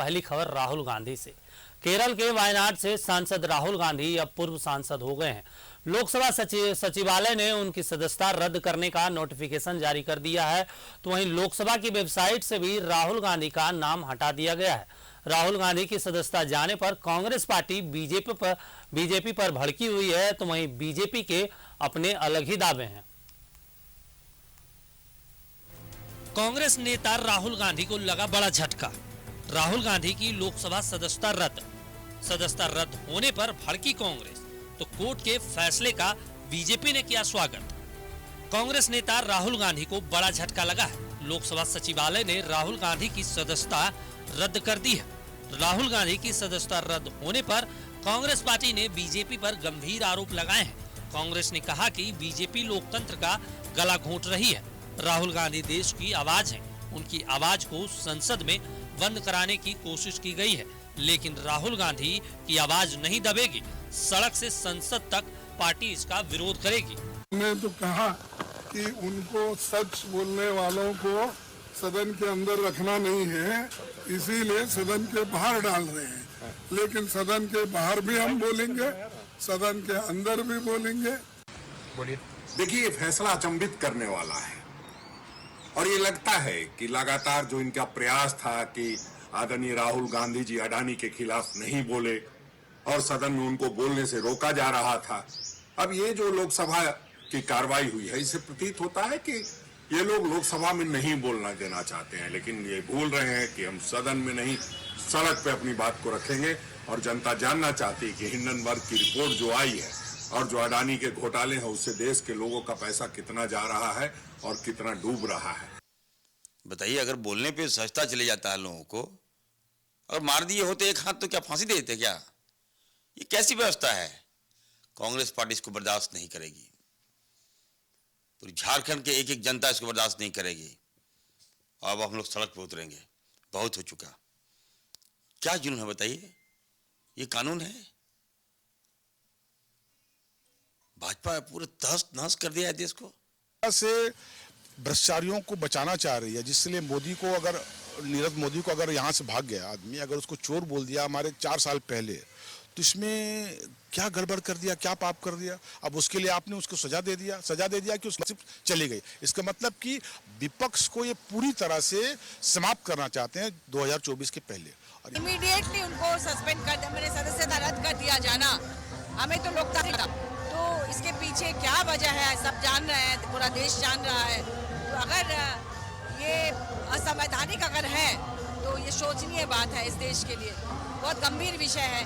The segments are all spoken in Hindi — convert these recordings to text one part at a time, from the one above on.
पहली खबर राहुल गांधी से। केरल के वायनाड से सांसद राहुल गांधी अब पूर्व सांसद हो गए हैं। लोकसभा सचिवालय ने उनकी सदस्यता रद्द करने का नोटिफिकेशन जारी कर दिया है, तो वहीं लोकसभा की वेबसाइट से भी राहुल गांधी का नाम हटा दिया गया है। राहुल गांधी की सदस्यता जाने पर कांग्रेस पार्टी बीजेपी पर भड़की हुई है, तो वहीं बीजेपी के अपने अलग ही दावे हैं। कांग्रेस नेता राहुल गांधी को लगा बड़ा झटका। राहुल गांधी की लोकसभा सदस्यता रद्द होने पर भड़की कांग्रेस, तो कोर्ट के फैसले का बीजेपी ने किया स्वागत। कांग्रेस नेता राहुल गांधी को बड़ा झटका लगा है। लोकसभा सचिवालय ने राहुल गांधी की सदस्यता रद्द कर दी है। राहुल गांधी की सदस्यता रद्द होने पर कांग्रेस पार्टी ने बीजेपी पर गंभीर आरोप लगाए हैं। कांग्रेस ने कहा कि बीजेपी लोकतंत्र का गला घोंट रही है। राहुल गांधी देश की आवाज हैं, उनकी आवाज को संसद में बंद कराने की कोशिश की गई है, लेकिन राहुल गांधी की आवाज नहीं दबेगी। सड़क से संसद तक पार्टी इसका विरोध करेगी। मैं तो कहा कि उनको सच बोलने वालों को सदन के अंदर रखना नहीं है, इसीलिए सदन के बाहर डाल रहे हैं। लेकिन सदन के बाहर भी हम बोलेंगे, सदन के अंदर भी बोलेंगे। बोलिए। देखिए, ये फैसला अचंभित करने वाला है और ये लगता है कि लगातार जो इनका प्रयास था कि आदरणीय राहुल गांधी जी अडानी के खिलाफ नहीं बोले और सदन में उनको बोलने से रोका जा रहा था, अब ये जो लोकसभा की कार्रवाई हुई है, इससे प्रतीत होता है कि ये लोग लोकसभा में नहीं बोलना देना चाहते हैं, लेकिन ये भूल रहे हैं कि हम सदन में नहीं सड़क पे अपनी बात को रखेंगे। और जनता जानना चाहती है कि हिंडनबर्ग की रिपोर्ट जो आई है और जो अडानी के घोटाले हैं, उससे देश के लोगों का पैसा कितना जा रहा है और कितना डूब रहा है। बताइए, अगर बोलने पे सस्ता चले जाता है लोगों को, और मार दिए होते एक हाथ तो क्या फांसी दे देते क्या? ये कैसी व्यवस्था है? कांग्रेस पार्टी इसको बर्दाश्त नहीं करेगी। पूरी झारखंड के एक एक जनता इसको बर्दाश्त नहीं करेगी। अब हम लोग सड़क पर उतरेंगे। बहुत हो चुका। क्या जुल्म है बताइए? ये कानून है? भाजपा पूरे तहस नहस कर दिया है देश को। से भ्रष्टाचारियों को बचाना चाह रही है, जिसलिए नीरव मोदी को अगर यहाँ से भाग गया आदमी, अगर उसको चोर बोल दिया हमारे 4 साल पहले, तो इसमें क्या गड़बड़ कर दिया, क्या पाप कर दिया? अब उसके लिए आपने उसको सजा दे दिया कि उसकी चली गई। इसका मतलब कि विपक्ष को ये पूरी तरह से समाप्त करना चाहते हैं 2024 के पहले। इमीडिएटली उनको सस्पेंड कर दिया, मेरे सदस्यता रद्द कर दिया जाना। हमें तो लोकतंत्र, तो इसके पीछे क्या वजह है सब जान रहे हैं, पूरा देश जान रहा है। तो अगर ये असंवैधानिक अगर है तो ये शोचनीय बात है इस देश के लिए, बहुत गंभीर विषय है।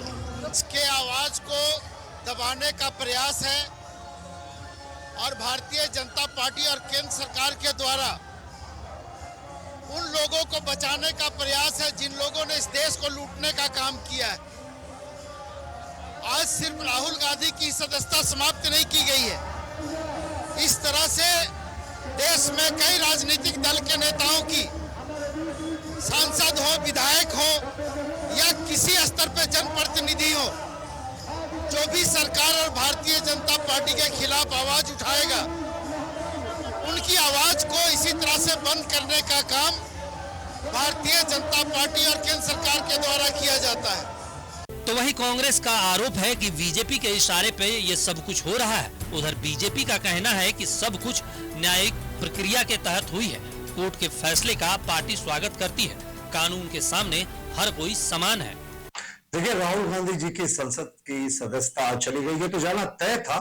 इसके आवाज को दबाने का प्रयास है और भारतीय जनता पार्टी और केंद्र सरकार के द्वारा उन लोगों को बचाने का प्रयास है जिन लोगों ने इस देश को लूटने का काम किया है। आज सिर्फ राहुल गांधी की सदस्यता समाप्त नहीं की गई है, इस तरह से देश में कई राजनीतिक दल के नेताओं की, सांसद हो, विधायक हो या किसी स्तर पर जनप्रतिनिधि हो, जो भी सरकार और भारतीय जनता पार्टी के खिलाफ आवाज उठाएगा, उनकी आवाज को इसी तरह से बंद करने का काम भारतीय जनता पार्टी और केंद्र सरकार के द्वारा किया जाता है। तो वही कांग्रेस का आरोप है कि बीजेपी के इशारे पे ये सब कुछ हो रहा है। उधर बीजेपी का कहना है कि सब कुछ न्यायिक प्रक्रिया के तहत हुई है। कोर्ट के फैसले का पार्टी स्वागत करती है। कानून के सामने हर कोई समान है। देखिए, राहुल गांधी जी की संसद की सदस्यता चली गई है तो जाना तय था,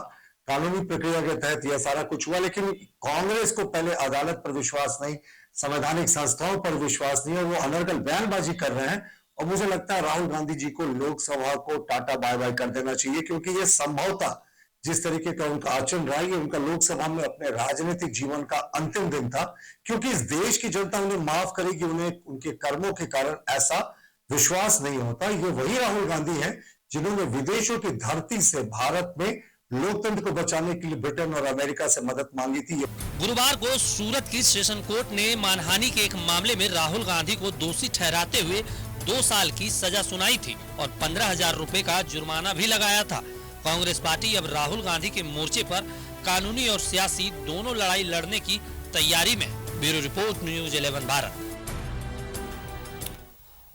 कानूनी प्रक्रिया के तहत यह सारा कुछ हुआ। लेकिन कांग्रेस को पहले अदालत पर विश्वास नहीं, संवैधानिक संस्थाओं पर विश्वास नहीं, और वो अनर्गल बयानबाजी कर रहे हैं। और मुझे लगता है राहुल गांधी जी को लोकसभा को टाटा बाय बाय कर देना चाहिए, क्योंकि ये संभवतः जिस तरीके का उनका आचरण रहा, ये उनका लोकसभा में अपने राजनीतिक जीवन का अंतिम दिन था, क्योंकि इस देश की जनता उन्हें माफ करेगी। उन्हें उनके कर्मों के कारण ऐसा विश्वास नहीं होता। ये वही राहुल गांधी हैं जिन्होंने विदेशों की धरती से भारत में लोकतंत्र को बचाने के लिए ब्रिटेन और अमेरिका से मदद मांगी थी। गुरुवार को सूरत की सेशन कोर्ट ने मानहानि के एक मामले में राहुल गांधी को दोषी ठहराते हुए 2 साल की सजा सुनाई थी और 15,000 रुपए का जुर्माना भी लगाया था। कांग्रेस पार्टी अब राहुल गांधी के मोर्चे पर कानूनी और सियासी दोनों लड़ाई लड़ने की तैयारी में। Bureau report, news 11 Bharat.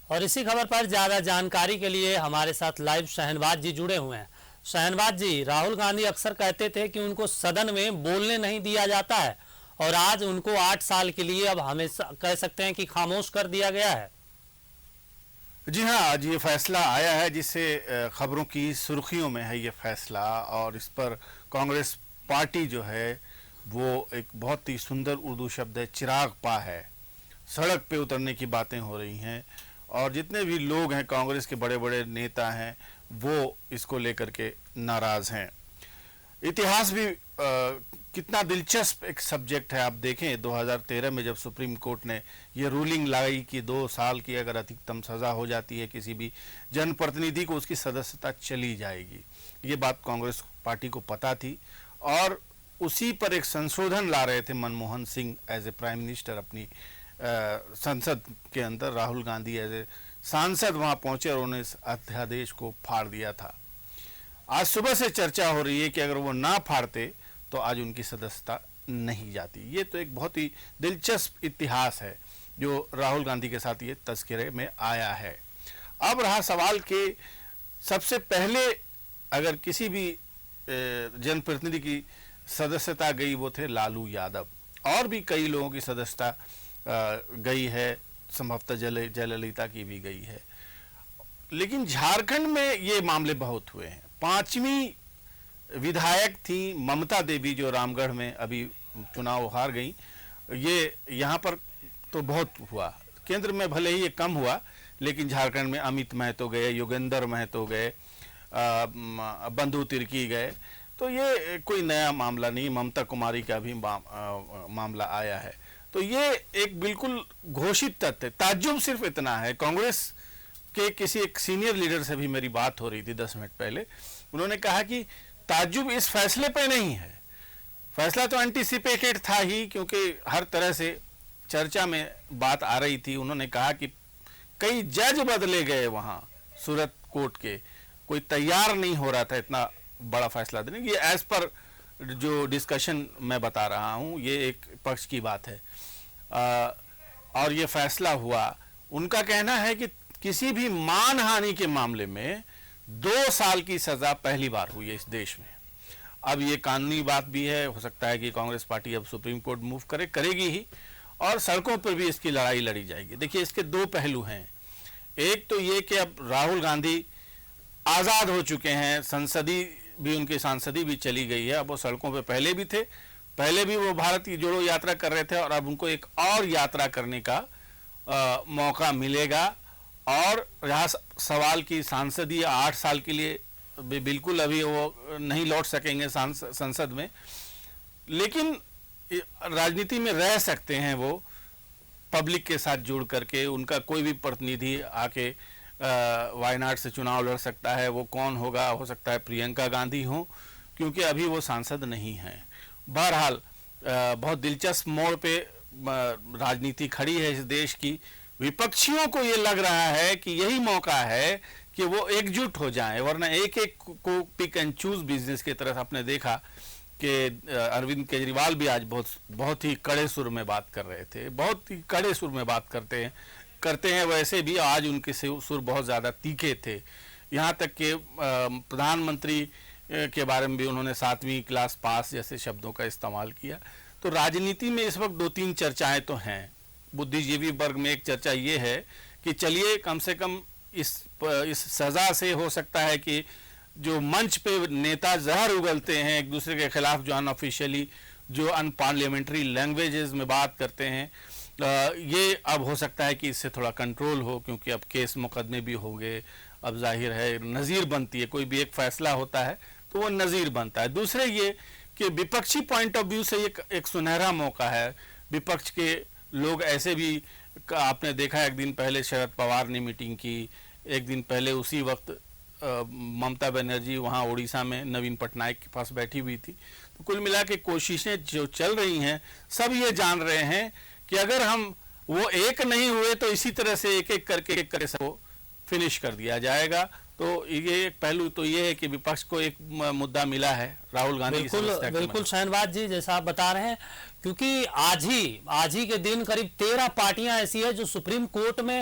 और इसी खबर पर ज़्यादा जानकारी के लिए हमारे साथ लाइव शहनवाज जी जुड़े हुए हैं। शहनवाज जी, राहुल गांधी अक्सर कहते थे कि उनको सदन में बोलने नहीं दिया जाता है और आज उनको 8 साल के लिए अब हमेशा कह सकते हैं कि खामोश कर दिया गया है। जी हाँ, आज ये फैसला आया है जिससे खबरों की सुर्खियों में है ये फैसला, और इस पर कांग्रेस पार्टी जो है वो एक बहुत ही सुंदर उर्दू शब्द है चिराग पा है, सड़क पे उतरने की बातें हो रही हैं और जितने भी लोग हैं कांग्रेस के बड़े बड़े नेता हैं वो इसको लेकर के नाराज हैं। इतिहास भी कितना दिलचस्प एक सब्जेक्ट है। आप देखें 2013 में जब सुप्रीम कोर्ट ने ये रूलिंग लाई कि 2 साल की अगर अधिकतम सज़ा हो जाती है किसी भी जनप्रतिनिधि को, उसकी सदस्यता चली जाएगी। ये बात कांग्रेस पार्टी को पता थी और उसी पर एक संशोधन ला रहे थे Manmohan Singh as a prime minister अपनी संसद के अंदर। राहुल गांधी एज ए सांसद वहाँ पहुँचे और उन्होंने इस अध्यादेश को फाड़ दिया था। आज सुबह से चर्चा हो रही है कि अगर वो ना फाड़ते तो आज उनकी सदस्यता नहीं जाती। ये तो एक बहुत ही दिलचस्प इतिहास है जो राहुल गांधी के साथ ये तस्करे में आया है। अब रहा सवाल कि सबसे पहले अगर किसी भी जनप्रतिनिधि की सदस्यता गई वो थे लालू यादव, और भी कई लोगों की सदस्यता गई है, संभवतः जयललिता की भी गई है। लेकिन झारखंड में ये मामले बहुत हुए हैं। 5वीं विधायक थी ममता देवी जो रामगढ़ में अभी चुनाव हार गई। ये यहाँ पर तो बहुत हुआ, केंद्र में भले ही ये कम हुआ, लेकिन झारखंड में अमित महतो गए, योगेंद्र महतो गए, बंधु तिर्की गए। तो ये कोई नया मामला नहीं, ममता कुमारी का भी मामला आया है। तो ये एक बिल्कुल घोषित तथ्य। ताज्जुब सिर्फ इतना है, कांग्रेस के किसी एक सीनियर लीडर से भी मेरी बात हो रही थी 10 मिनट पहले, उन्होंने कहा कि ताज्जुब इस फैसले पे नहीं है, फैसला तो एंटीसिपेटेड था ही, क्योंकि हर तरह से चर्चा में बात आ रही थी। उन्होंने कहा कि कई जज बदले गए वहाँ सूरत कोर्ट के, कोई तैयार नहीं हो रहा था इतना बड़ा फैसला देने। ये एज पर जो डिस्कशन मैं बता रहा हूँ, ये एक पक्ष की बात है और ये फैसला हुआ। उनका कहना है कि किसी भी मानहानि के मामले में 2 साल की सजा पहली बार हुई है इस देश में। अब ये कानूनी बात भी है, हो सकता है कि कांग्रेस पार्टी अब सुप्रीम कोर्ट मूव करेगी ही, और सड़कों पर भी इसकी लड़ाई लड़ी जाएगी। देखिए, इसके 2 पहलू हैं। एक तो ये कि अब राहुल गांधी आज़ाद हो चुके हैं, संसदीय भी उनकी सांसदी भी चली गई है। अब वो सड़कों पे पहले भी थे, पहले भी वो भारत की जोड़ो यात्रा कर रहे थे, और अब उनको एक और यात्रा करने का मौका मिलेगा। और रहा सवाल की सांसदीय 8 साल के लिए बिल्कुल अभी वो नहीं लौट सकेंगे संसद में, लेकिन राजनीति में रह सकते हैं वो पब्लिक के साथ जुड़ करके। उनका कोई भी प्रतिनिधि आके वायनाड से चुनाव लड़ सकता है। वो कौन होगा, हो सकता है प्रियंका गांधी हो, क्योंकि अभी वो सांसद नहीं हैं। बहरहाल बहुत दिलचस्प मोड़ पे राजनीति खड़ी है इस देश की। विपक्षियों को ये लग रहा है कि यही मौका है कि वो एकजुट हो जाएं, वरना एक एक को पिक एंड चूज बिजनेस की तरह आपने देखा कि अरविंद केजरीवाल भी आज बहुत ही कड़े सुर में बात कर रहे थे, बहुत ही कड़े सुर में बात करते हैं वैसे भी आज उनके सुर बहुत ज़्यादा तीखे थे। यहाँ तक कि प्रधानमंत्री के बारे में भी उन्होंने 7वीं क्लास पास जैसे शब्दों का इस्तेमाल किया। तो राजनीति में इस वक्त 2-3 चर्चाएं तो हैं। बुद्धिजीवी वर्ग में एक चर्चा ये है कि चलिए कम से कम इस सज़ा से हो सकता है कि जो मंच पे नेता जहर उगलते हैं एक दूसरे के खिलाफ, जो अनऑफिशियली जो अनपार्लियामेंट्री लैंग्वेजेस में बात करते हैं, ये अब हो सकता है कि इससे थोड़ा कंट्रोल हो, क्योंकि अब केस मुकदमे भी होंगे। अब जाहिर है नज़ीर बनती है, कोई भी एक फैसला होता है तो वो नज़ीर बनता है। दूसरे ये कि विपक्षी पॉइंट ऑफ व्यू से एक सुनहरा मौका है। विपक्ष के लोग ऐसे भी, आपने देखा एक दिन पहले शरद पवार ने मीटिंग की, एक दिन पहले उसी वक्त ममता बनर्जी वहाँ उड़ीसा में नवीन पटनायक के पास बैठी हुई थी। तो कुल मिला के कोशिशें जो चल रही हैं, सब ये जान रहे हैं कि अगर हम वो एक नहीं हुए तो इसी तरह से एक एक करके सबको फिनिश कर दिया जाएगा। तो ये एक पहलू तो ये है कि विपक्ष को एक मुद्दा मिला है राहुल गांधी की समस्या के। बिल्कुल शहनवाज जी, जैसा आप बता रहे हैं क्योंकि आज ही के दिन करीब 13 पार्टियां ऐसी है जो सुप्रीम कोर्ट में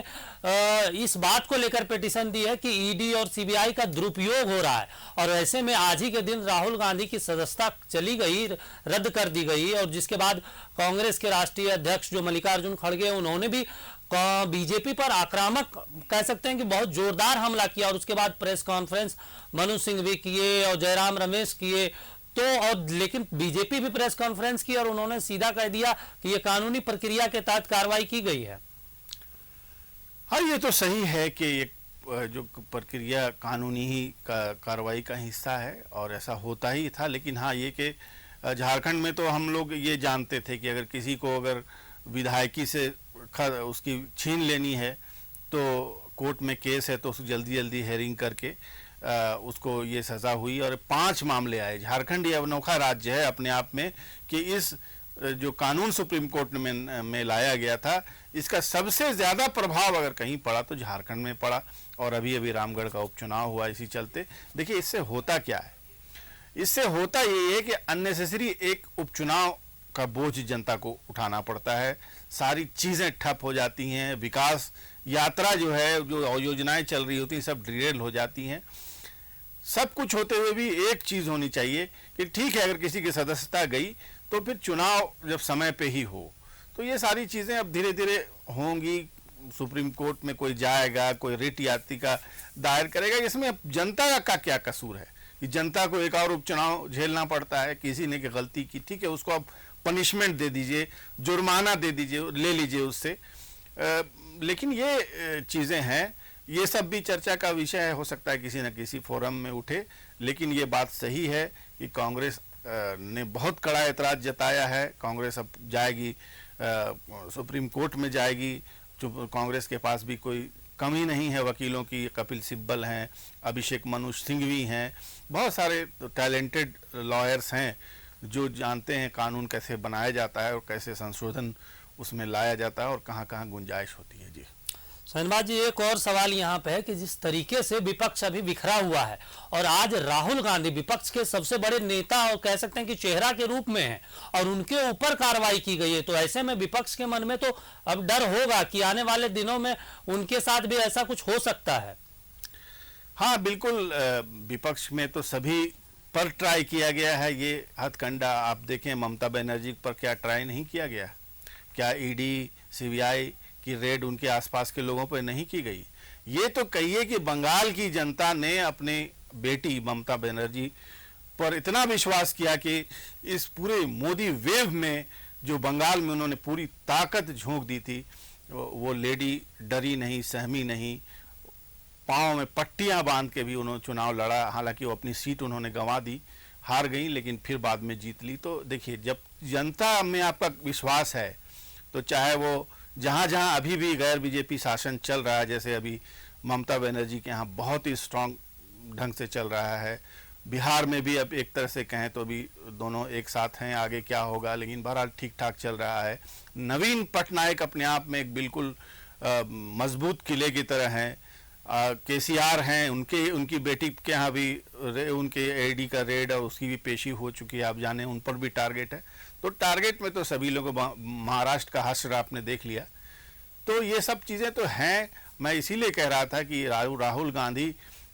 इस बात को लेकर पिटीशन दी है कि ईडी और सीबीआई का दुरुपयोग हो रहा है, और ऐसे में आज ही के दिन राहुल गांधी की सदस्यता चली गई, रद्द कर दी गई। और जिसके बाद कांग्रेस के राष्ट्रीय अध्यक्ष जो मल्लिकार्जुन खड़गे, उन्होंने भी बीजेपी पर आक्रामक कह सकते हैं कि बहुत जोरदार हमला किया, और उसके बाद प्रेस कॉन्फ्रेंस मनु सिंह भी किए और जयराम रमेश किए। तो और लेकिन बीजेपी भी प्रेस कॉन्फ्रेंस की और उन्होंने सीधा कह दिया कि यह कानूनी प्रक्रिया के तहत कार्रवाई की गई है। हाँ, ये तो सही है कि ये जो प्रक्रिया कानूनी ही कार्रवाई का हिस्सा है और ऐसा होता ही था। लेकिन हाँ, ये कि झारखंड में तो हम लोग ये जानते थे कि अगर किसी को अगर विधायकी से उसकी छीन लेनी है तो कोर्ट में केस है तो उसको जल्दी जल्दी हेयरिंग करके उसको ये सज़ा हुई, और 5 मामले आए। झारखंड ये अनोखा राज्य है अपने आप में कि इस जो कानून सुप्रीम कोर्ट में लाया गया था, इसका सबसे ज़्यादा प्रभाव अगर कहीं पड़ा तो झारखंड में पड़ा। और अभी अभी रामगढ़ का उपचुनाव हुआ इसी चलते। देखिए, इससे होता क्या है? इससे होता ये है कि अननेसेसरी एक उपचुनाव का बोझ जनता को उठाना पड़ता है, सारी चीज़ें ठप हो जाती हैं, विकास यात्रा जो है, जो योजनाएं चल रही होती हैं, सब डिरेल हो जाती हैं। सब कुछ होते हुए भी एक चीज़ होनी चाहिए कि ठीक है, अगर किसी की सदस्यता गई तो फिर चुनाव जब समय पे ही हो। तो ये सारी चीज़ें अब धीरे धीरे होंगी। सुप्रीम कोर्ट में कोई जाएगा, कोई रिट याचिका दायर करेगा। इसमें जनता का क्या कसूर है कि जनता को एक और उपचुनाव झेलना पड़ता है? किसी ने गलती की, ठीक है, उसको आप पनिशमेंट दे दीजिए, जुर्माना दे दीजिए, ले लीजिए उससे। लेकिन ये चीज़ें हैं, ये सब भी चर्चा का विषय है, हो सकता है किसी न किसी फोरम में उठे। लेकिन ये बात सही है कि कांग्रेस ने बहुत कड़ा एतराज़ जताया है। कांग्रेस अब जाएगी सुप्रीम कोर्ट में जाएगी। जो कांग्रेस के पास भी कोई कमी नहीं है वकीलों की। कपिल सिब्बल हैं, अभिषेक मनु सिंघवी हैं, बहुत सारे टैलेंटेड लॉयर्स हैं जो जानते हैं कानून कैसे बनाया जाता है और कैसे संशोधन उसमें लाया जाता है और कहाँ कहाँ गुंजाइश होती है। जी शहनवाज जी, एक और सवाल यहाँ पे है कि जिस तरीके से विपक्ष अभी बिखरा हुआ है और आज राहुल गांधी विपक्ष के सबसे बड़े नेता और कह सकते हैं कि चेहरा के रूप में है और उनके ऊपर कार्रवाई की गई है, तो ऐसे में विपक्ष के मन में तो अब डर होगा कि आने वाले दिनों में उनके साथ भी ऐसा कुछ हो सकता है। हाँ, बिल्कुल। विपक्ष में तो सभी पर ट्राई किया गया है ये हथकंडा। आप देखें, ममता बनर्जी पर क्या ट्राई नहीं किया गया? क्या ईडी सीबीआई की रेड उनके आसपास के लोगों पर नहीं की गई? ये तो कहिए कि बंगाल की जनता ने अपने बेटी ममता बनर्जी पर इतना विश्वास किया कि इस पूरे मोदी वेव में जो बंगाल में उन्होंने पूरी ताकत झोंक दी थी, वो लेडी डरी नहीं, सहमी नहीं, पाँव में पट्टियां बांध के भी उन्होंने चुनाव लड़ा। हालांकि वो अपनी सीट उन्होंने गंवा दी, हार गई, लेकिन फिर बाद में जीत ली। तो देखिए, जब जनता में आपका विश्वास है तो चाहे वो जहाँ जहाँ अभी भी गैर बीजेपी शासन चल रहा है, जैसे अभी ममता बनर्जी के यहाँ बहुत ही स्ट्रांग ढंग से चल रहा है, बिहार में भी अब एक तरह से कहें तो भी दोनों एक साथ हैं, आगे क्या होगा, लेकिन बहरहाल ठीक ठाक चल रहा है। नवीन पटनायक अपने आप में एक बिल्कुल मजबूत किले की तरह हैं। केसीआर हैं, उनकी बेटी के यहाँ भी उनके ईडी का रेड और उसकी भी पेशी हो चुकी है, आप जाने, उन पर भी टारगेट है। तो टारगेट में तो सभी लोगों, महाराष्ट्र का हश्र आपने देख लिया। तो ये सब चीज़ें तो हैं। मैं इसीलिए कह रहा था कि राहुल गांधी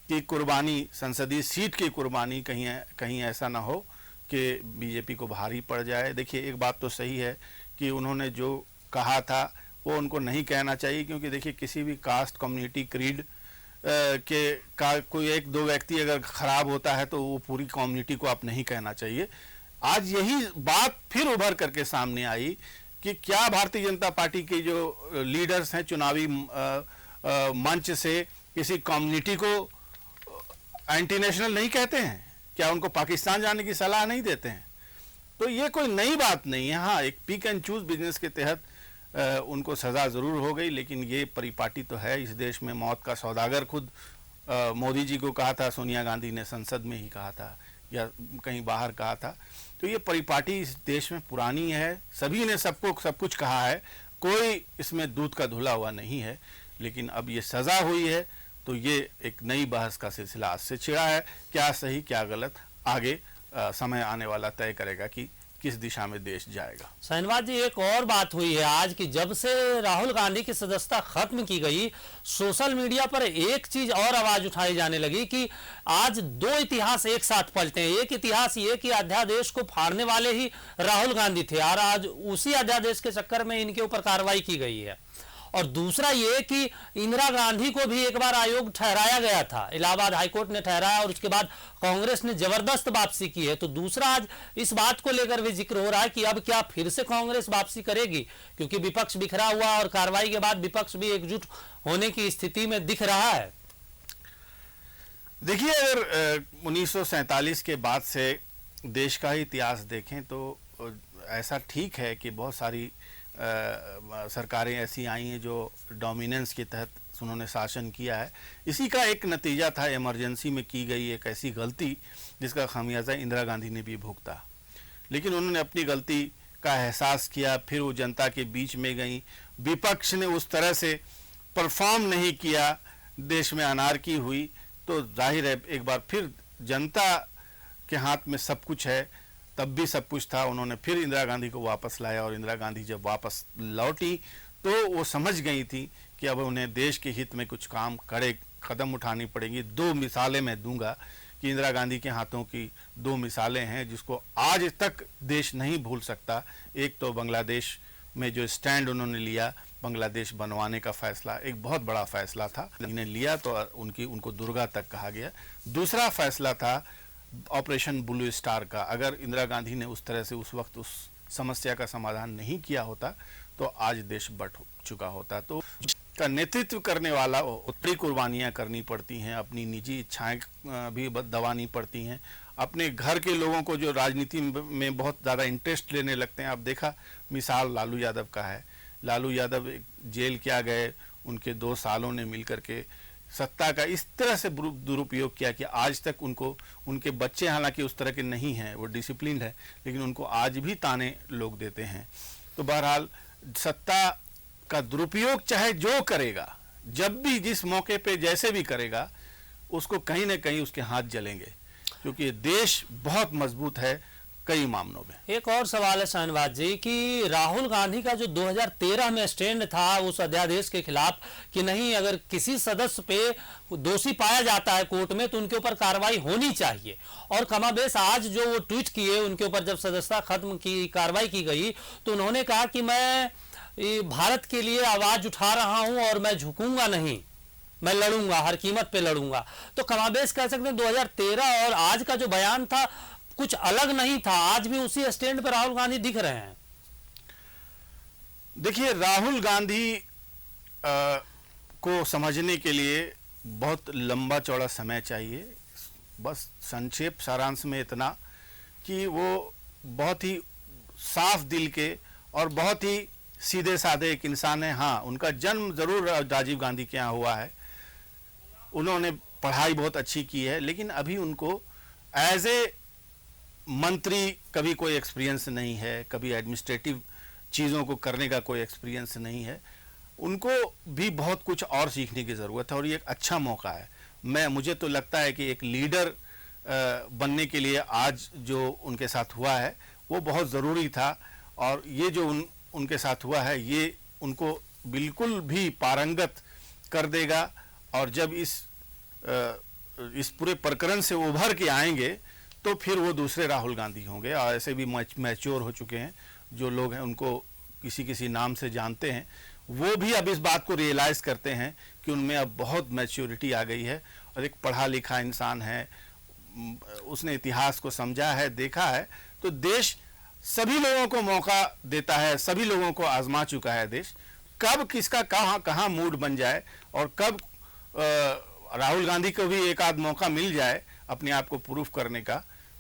की कुर्बानी, संसदीय सीट की कुर्बानी कहीं ऐसा ना हो कि बीजेपी को भारी पड़ जाए। देखिए, एक बात तो सही है कि उन्होंने जो कहा था वो उनको नहीं कहना चाहिए, क्योंकि देखिए, किसी भी कास्ट, कम्युनिटी, क्रीड का कोई एक दो व्यक्ति अगर खराब होता है तो वो पूरी कम्युनिटी को आप नहीं कहना चाहिए। आज यही बात फिर उभर करके सामने आई कि क्या भारतीय जनता पार्टी के जो लीडर्स हैं चुनावी मंच से किसी कम्युनिटी को एंटी नेशनल नहीं कहते हैं? क्या उनको पाकिस्तान जाने की सलाह नहीं देते हैं? तो ये कोई नई बात नहीं है। हाँ, एक पिक एंड चूज बिजनेस के तहत उनको सज़ा ज़रूर हो गई, लेकिन ये परिपाटी तो है। इस देश में मौत का सौदागर खुद मोदी जी को कहा था, सोनिया गांधी ने संसद में ही कहा था या कहीं बाहर कहा था। तो ये परिपाटी इस देश में पुरानी है, सभी ने सबको सब कुछ कहा है, कोई इसमें दूध का धुला हुआ नहीं है। लेकिन अब ये सज़ा हुई है तो ये एक नई बहस का सिलसिला आज से छिड़ा है। क्या सही क्या गलत, आगे समय आने वाला तय करेगा कि किस दिशा में देश जाएगा। शहनवाज जी, एक और बात हुई है आज की, जब से राहुल गांधी की सदस्यता खत्म की गई, सोशल मीडिया पर एक चीज और आवाज उठाई जाने लगी कि आज दो इतिहास एक साथ पलटे हैं। एक इतिहास ये कि अध्यादेश को फाड़ने वाले ही राहुल गांधी थे और आज उसी अध्यादेश के चक्कर में इनके ऊपर कार्रवाई की गई है। और दूसरा ये कि इंदिरा गांधी को भी एक बार आयोग ठहराया गया था, इलाहाबाद हाईकोर्ट ने ठहराया और उसके बाद कांग्रेस ने जबरदस्त वापसी की है। तो दूसरा आज इस बात को लेकर भी जिक्र हो रहा है कि अब क्या फिर से कांग्रेस वापसी करेगी, क्योंकि विपक्ष बिखरा हुआ और कार्रवाई के बाद विपक्ष भी एकजुट होने की स्थिति में दिख रहा है। देखिए, अगर 1947 के बाद से देश का ही इतिहास देखें तो ऐसा ठीक है कि बहुत सारी सरकारें ऐसी आई हैं जो डोमिनेंस के तहत उन्होंने शासन किया है। इसी का एक नतीजा था इमरजेंसी में की गई एक ऐसी गलती जिसका खामियाजा इंदिरा गांधी ने भी भुगता। लेकिन उन्होंने अपनी गलती का एहसास किया, फिर वो जनता के बीच में गई। विपक्ष ने उस तरह से परफॉर्म नहीं किया, देश में अनारकी हुई, तो जाहिर है एक बार फिर जनता के हाथ में सब कुछ है, तब भी सब कुछ था। उन्होंने फिर इंदिरा गांधी को वापस लाया और इंदिरा गांधी जब वापस लौटी तो वो समझ गई थी कि अब उन्हें देश के हित में कुछ कदम उठानी पड़ेंगी। दो मिसालें मैं दूंगा कि इंदिरा गांधी के हाथों की दो मिसालें हैं जिसको आज तक देश नहीं भूल सकता। एक तो बांग्लादेश में जो स्टैंड उन्होंने लिया, बांग्लादेश बनवाने का फैसला एक बहुत बड़ा फैसला था, इन्हें लिया तो उनको दुर्गा तक कहा गया। दूसरा फैसला था ऑपरेशन ब्लू स्टार का। अगर इंदिरा गांधी ने उस तरह से उस वक्त उस समस्या का समाधान नहीं किया होता तो आज देश बढ़ चुका होता। तो का नेतृत्व करने वाला उत्तरी कुर्बानियां करनी पड़ती हैं, अपनी निजी इच्छाएं भी दबानी पड़ती हैं, अपने घर के लोगों को जो राजनीति में बहुत ज़्यादा इंटरेस्ट लेने लगते हैं। आप देखा मिसाल लालू यादव का है। लालू यादव जेल क्या गए, उनके 2 सालों ने मिलकर के सत्ता का इस तरह से दुरुपयोग किया कि आज तक उनके बच्चे हालांकि उस तरह के नहीं हैं, वो डिसिप्लिन्ड है, लेकिन उनको आज भी ताने लोग देते हैं। तो बहरहाल सत्ता का दुरुपयोग चाहे जो करेगा, जब भी जिस मौके पे जैसे भी करेगा, उसको कहीं ना कहीं उसके हाथ जलेंगे, क्योंकि देश बहुत मजबूत है कई मामलों में। एक और सवाल है शहनवाज जी कि राहुल गांधी का जो 2013 में स्टैंड था उस अध्यादेश के खिलाफ कि नहीं, अगर किसी सदस्य पे दोषी पाया जाता है कोर्ट में तो उनके ऊपर कार्रवाई होनी चाहिए, और कमाबेश आज जो वो ट्वीट किए उनके ऊपर जब सदस्यता खत्म की कार्रवाई की गई तो उन्होंने कहा कि मैं भारत के लिए आवाज उठा रहा हूं और मैं झुकूंगा नहीं, मैं लड़ूंगा, हर कीमत पे लड़ूंगा। तो कमाबेश कह सकते हैं 2013 और आज का जो बयान था कुछ अलग नहीं था, आज भी उसी स्टैंड पर राहुल गांधी दिख रहे हैं। देखिए, राहुल गांधी को समझने के लिए बहुत लंबा चौड़ा समय चाहिए। बस संक्षेप सारांश में इतना कि वो बहुत ही साफ दिल के और बहुत ही सीधे साधे एक इंसान है। हाँ, उनका जन्म जरूर राजीव गांधी के यहाँ हुआ है, उन्होंने पढ़ाई बहुत अच्छी की है, लेकिन अभी उनको एज ए मंत्री कभी कोई एक्सपीरियंस नहीं है, कभी एडमिनिस्ट्रेटिव चीज़ों को करने का कोई एक्सपीरियंस नहीं है। उनको भी बहुत कुछ और सीखने की ज़रूरत है और ये एक अच्छा मौका है। मुझे तो लगता है कि एक लीडर बनने के लिए आज जो उनके साथ हुआ है वो बहुत ज़रूरी था, और ये जो उनके साथ हुआ है ये उनको बिल्कुल भी पारंगत कर देगा। और जब इस पूरे प्रकरण से उभर के आएंगे तो फिर वो दूसरे राहुल गांधी होंगे, और ऐसे भी मैच्योर हो चुके हैं जो लोग हैं, उनको किसी नाम से जानते हैं, वो भी अब इस बात को रियलाइज़ करते हैं कि उनमें अब बहुत मैच्योरिटी आ गई है और एक पढ़ा लिखा इंसान है, उसने इतिहास को समझा है, देखा है। तो देश सभी लोगों को मौका देता है, सभी लोगों को आजमा चुका है देश। कब किसका कहाँ मूड बन जाए और कब राहुल गांधी को भी एक आध मौका मिल जाए अपने आप को प्रूफ करने का,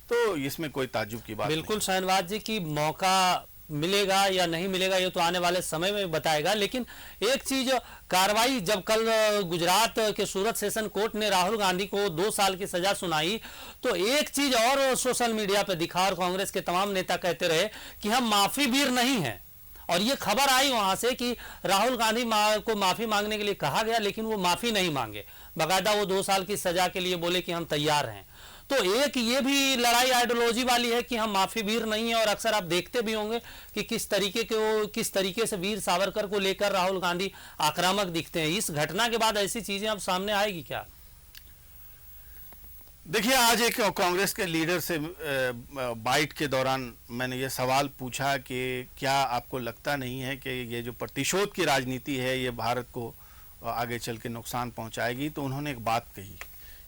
तो इसमें कोई ताज्जुब की बात बिल्कुल शहनवाज जी की मौका मिलेगा या नहीं मिलेगा ये तो आने वाले समय में बताएगा। लेकिन एक चीज, कार्रवाई जब कल गुजरात के सूरत सेशन कोर्ट ने राहुल गांधी को 2 साल की सजा सुनाई तो एक चीज और सोशल मीडिया पे दिखा और कांग्रेस के तमाम नेता कहते रहे कि हम माफी वीर नहीं हैं, और ये खबर आई वहां से कि राहुल गांधी को माफी मांगने के लिए कहा गया लेकिन वो माफी नहीं मांगे, बाकायदा वो 2 साल की सजा के लिए बोले कि हम तैयार हैं। तो एक ये भी लड़ाई आइडियोलॉजी वाली है कि हम माफी वीर नहीं है, और अक्सर आप देखते भी होंगे कि किस तरीके से वीर सावरकर को लेकर राहुल गांधी आक्रामक दिखते हैं। इस घटना के बाद ऐसी चीजें अब सामने आएगी क्या? देखिए, आज एक कांग्रेस के लीडर से बाइट के दौरान मैंने ये सवाल पूछा कि क्या आपको लगता नहीं है कि ये जो प्रतिशोध की राजनीति है ये भारत को आगे चल के नुकसान पहुंचाएगी? तो उन्होंने एक बात कही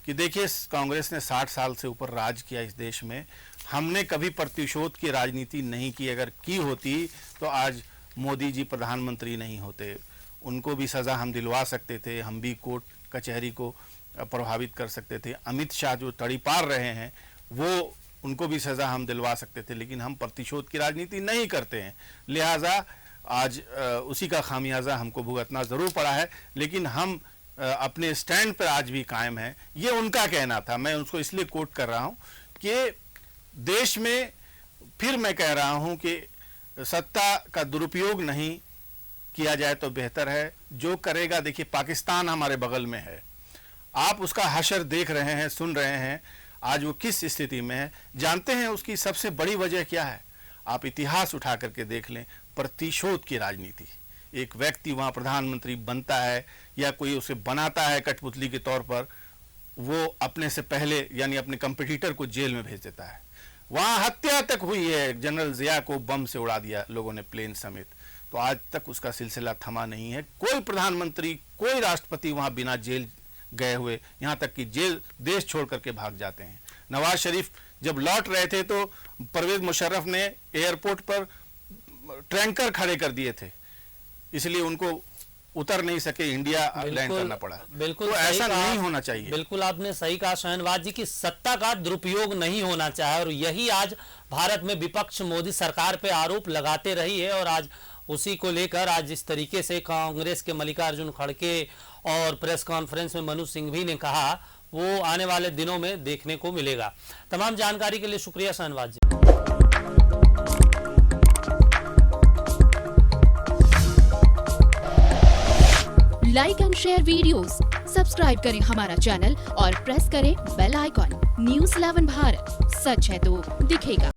कि देखिए, कांग्रेस ने 60 साल से ऊपर राज किया इस देश में, हमने कभी प्रतिशोध की राजनीति नहीं की। अगर की होती तो आज मोदी जी प्रधानमंत्री नहीं होते, उनको भी सज़ा हम दिलवा सकते थे, हम भी कोर्ट कचहरी को प्रभावित कर सकते थे। अमित शाह जो तड़ीपार रहे हैं वो उनको भी सज़ा हम दिलवा सकते थे, लेकिन हम प्रतिशोध की राजनीति नहीं करते हैं। लिहाजा आज उसी का खामियाजा हमको भुगतना ज़रूर पड़ा है, लेकिन हम अपने स्टैंड पर आज भी कायम हैं। ये उनका कहना था, मैं उसको इसलिए कोट कर रहा हूँ कि देश में फिर मैं कह रहा हूँ कि सत्ता का दुरुपयोग नहीं किया जाए तो बेहतर है। जो करेगा, देखिए पाकिस्तान हमारे बगल में है, आप उसका हशर देख रहे हैं, सुन रहे हैं, आज वो किस स्थिति में है। जानते हैं उसकी सबसे बड़ी वजह क्या है? आप इतिहास उठा करके देख लें, प्रतिशोध की राजनीति। एक व्यक्ति वहाँ प्रधानमंत्री बनता है या कोई उसे बनाता है कठपुतली के तौर पर, वो अपने से पहले यानी अपने कंपटीटर को जेल में भेज देता है। वहाँ हत्या तक हुई है, जनरल जिया को बम से उड़ा दिया लोगों ने, प्लेन समेत। तो आज तक उसका सिलसिला थमा नहीं है। कोई प्रधानमंत्री, कोई राष्ट्रपति वहाँ बिना जेल गए हुए, यहाँ तक कि जेल देश छोड़ करके भाग जाते हैं। नवाज शरीफ जब लौट रहे थे तो परवेज मुशर्रफ ने एयरपोर्ट पर टैंकर खड़े कर दिए थे, इसलिए उनको उतर नहीं सके, इंडिया लैंड करना पड़ा। बिल्कुल तो ऐसा नहीं होना चाहिए। बिल्कुल आपने सही कहा शाहनवाज जी की सत्ता का दुरुपयोग नहीं होना चाहिए, और यही आज भारत में विपक्ष मोदी सरकार पे आरोप लगाते रही है। और आज उसी को लेकर आज जिस तरीके से कांग्रेस के मल्लिकार्जुन खड़गे और प्रेस कॉन्फ्रेंस में मनु सिंघवी ने कहा, वो आने वाले दिनों में देखने को मिलेगा। तमाम जानकारी के लिए शुक्रिया Shahnawaz ji. Like and share videos, subscribe करें हमारा चैनल और प्रेस करें बेल आइकॉन। न्यूज़ 11 भारत, सच है तो दिखेगा।